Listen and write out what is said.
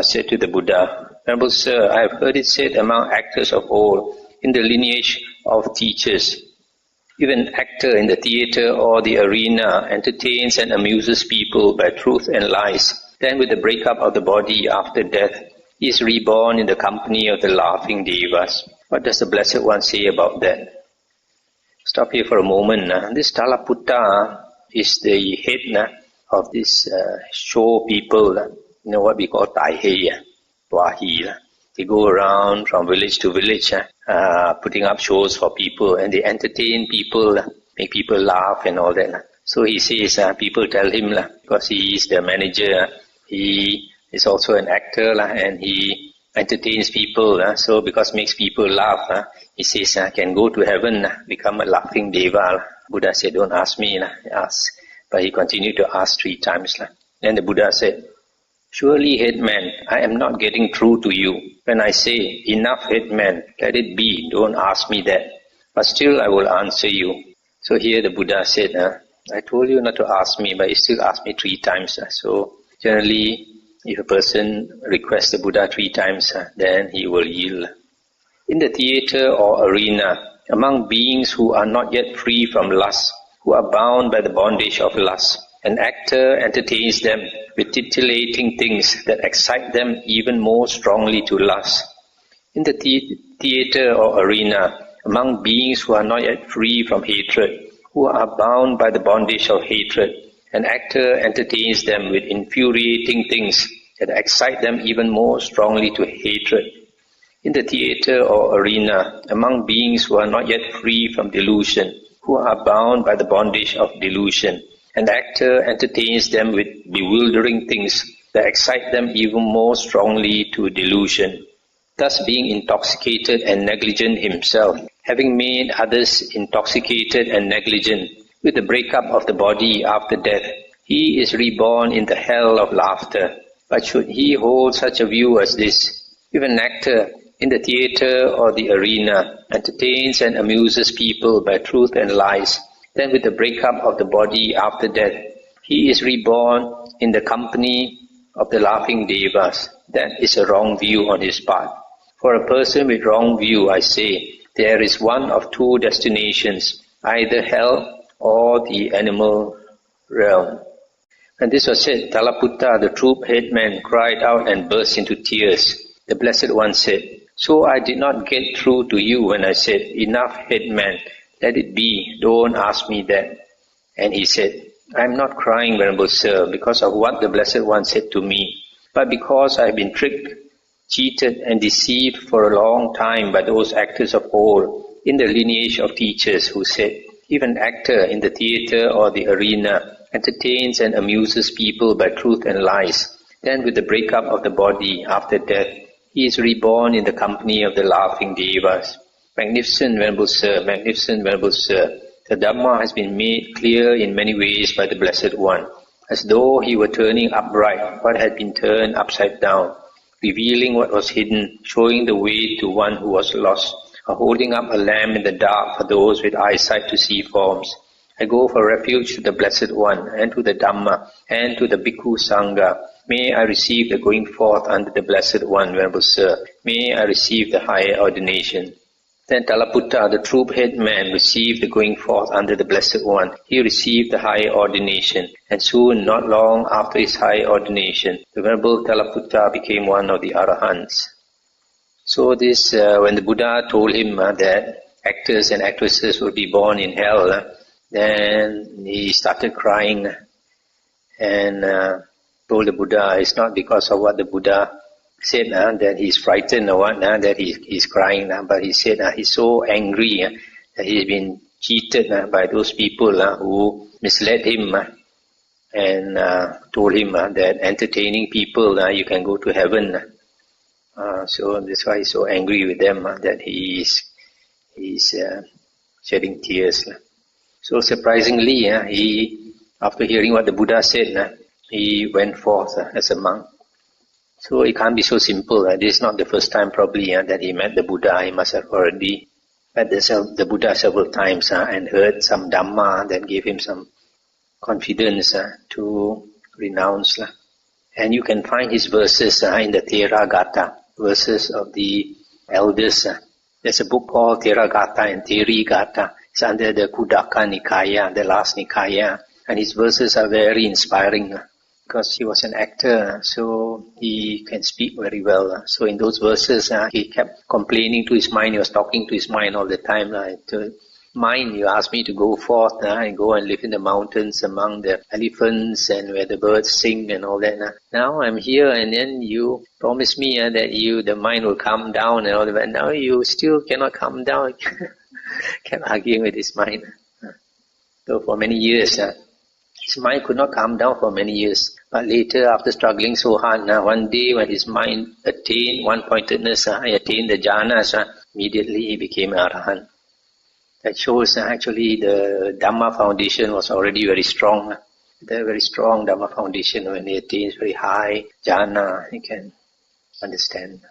said to the Buddha, Venerable Sir, I have heard it said among actors of old, in the lineage of teachers, if an actor in the theatre or the arena entertains and amuses people by truth and lies, then with the breakup of the body after death, he is reborn in the company of the laughing devas. What does the Blessed One say about that? Stop here for a moment. This Talaputta is the head of this show people, what we call Tai Hei, Tuahi. They go around from village to village, putting up shows for people, and they entertain people, make people laugh and all that. So he says, people tell him, because he is the manager, he is also an actor, and he entertains people. So because makes people laugh, he says, can go to heaven, become a laughing deva. Buddha said, don't ask me, ask. But he continued to ask 3 times. Then the Buddha said, surely, headman, I am not getting through to you. When I say, enough, headman, let it be, don't ask me that. But still I will answer you. So here the Buddha said, I told you not to ask me, but you still asked me 3 times. So generally, if a person requests the Buddha 3 times, then he will yield. In the theatre or arena, among beings who are not yet free from lust, who are bound by the bondage of lust, an actor entertains them with titillating things that excite them even more strongly to lust. In the theatre or arena, among beings who are not yet free from hatred, who are bound by the bondage of hatred, an actor entertains them with infuriating things that excite them even more strongly to hatred. In the theatre or arena, among beings who are not yet free from delusion, who are bound by the bondage of delusion, an actor entertains them with bewildering things that excite them even more strongly to delusion. Thus being intoxicated and negligent himself, having made others intoxicated and negligent, with the breakup of the body after death, he is reborn in the hell of laughter. But should he hold such a view as this, if an actor in the theatre or the arena entertains and amuses people by truth and lies, then with the breakup of the body after death, he is reborn in the company of the laughing devas. That is a wrong view on his part. For a person with wrong view, I say, there is one of 2 destinations, either hell or the animal realm. And this was said, Talaputta, the troop headman, cried out and burst into tears. The Blessed One said, so I did not get through to you when I said, enough, headman, let it be, don't ask me that. And he said, I am not crying, Venerable Sir, because of what the Blessed One said to me, but because I have been tricked, cheated and deceived for a long time by those actors of old in the lineage of teachers who said, if an actor in the theatre or the arena entertains and amuses people by truth and lies, then with the breakup of the body after death, he is reborn in the company of the laughing devas. Magnificent Venerable Sir, magnificent Venerable Sir, the Dhamma has been made clear in many ways by the Blessed One, as though he were turning upright what had been turned upside down, revealing what was hidden, showing the way to one who was lost, or holding up a lamp in the dark for those with eyesight to see forms. I go for refuge to the Blessed One, and to the Dhamma, and to the Bhikkhu Sangha. May I receive the going forth under the Blessed One, Venerable Sir. May I receive the higher ordination. Then Talaputta, the troop headman, received the going forth under the Blessed One. He received the higher ordination, and soon, not long after his higher ordination, the Venerable Talaputta became one of the Arahants. So this, when the Buddha told him that actors and actresses would be born in hell, then he started crying and told the Buddha it's not because of what the Buddha said that he's frightened or what, that he's crying, but he said he's so angry that he's been cheated by those people who misled him and told him that entertaining people you can go to heaven. So that's why he's so angry with them that he's shedding tears. So surprisingly, he, after hearing what the Buddha said, he went forth as a monk. So it can't be so simple. This is not the first time probably that he met the Buddha. He must have already met the Buddha several times and heard some Dhamma that gave him some confidence to renounce And you can find his verses in the Theragatha, verses of the elders. There's a book called Theragatha and Therigatha. It's under the Khuddaka Nikaya, the last Nikaya. And his verses are very inspiring because he was an actor, so he can speak very well. So in those verses, he kept complaining to his mind. He was talking to his mind all the time. Mind, you asked me to go forth and go and live in the mountains among the elephants and where the birds sing and all that. Now I'm here and then you promised me that the mind will calm down and all that. But now you still cannot calm down. Kept arguing with his mind. So for many years, his mind could not calm down for many years. But later, after struggling so hard, one day when his mind attained one-pointedness, he attained the jhanas, immediately he became Arahant. That shows actually the Dhamma foundation was already very strong. The very strong Dhamma foundation, when he attains very high jhana, he can understand.